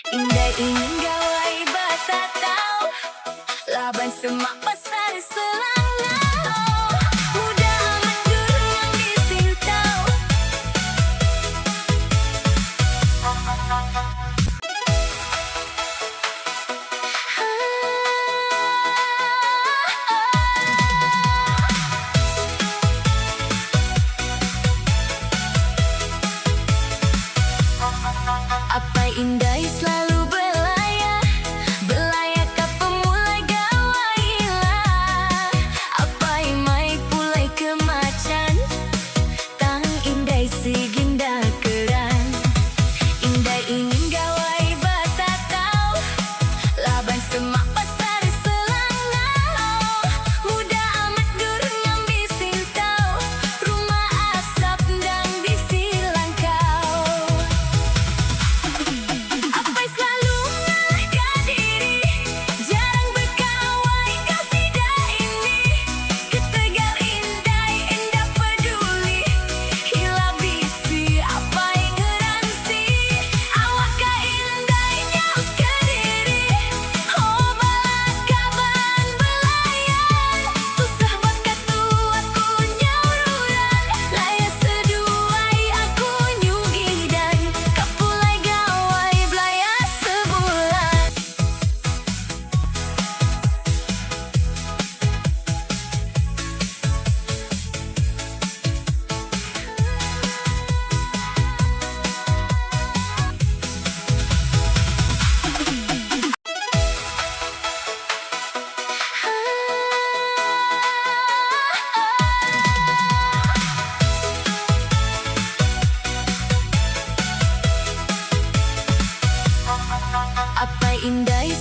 Indah ingin gawai batatau, laban semak pasar selangau. Mudah amat durang disintau. Apa indah selalu belayar, belayar ka pemulai gawailah. Apa mai pulai kemacan, tang indah siginda keran. Indah ingin gawai batatau, laban semak pasar selangau. Mudah amat durung ngambil sintau, rumah asap dang disilangkau. Apa selalu ngalahkan diri, jarang berkawai kau tidak ini. Ketegar indah, indah peduli, hilang bisi apa yang ngeransi. Awak ka indahnya ke diri, oh balakaban belayan. Tusah bakat tu aku nyaururan, layar seduai aku nyugidan. Kapulai gawai belayar sebulan. Apa indah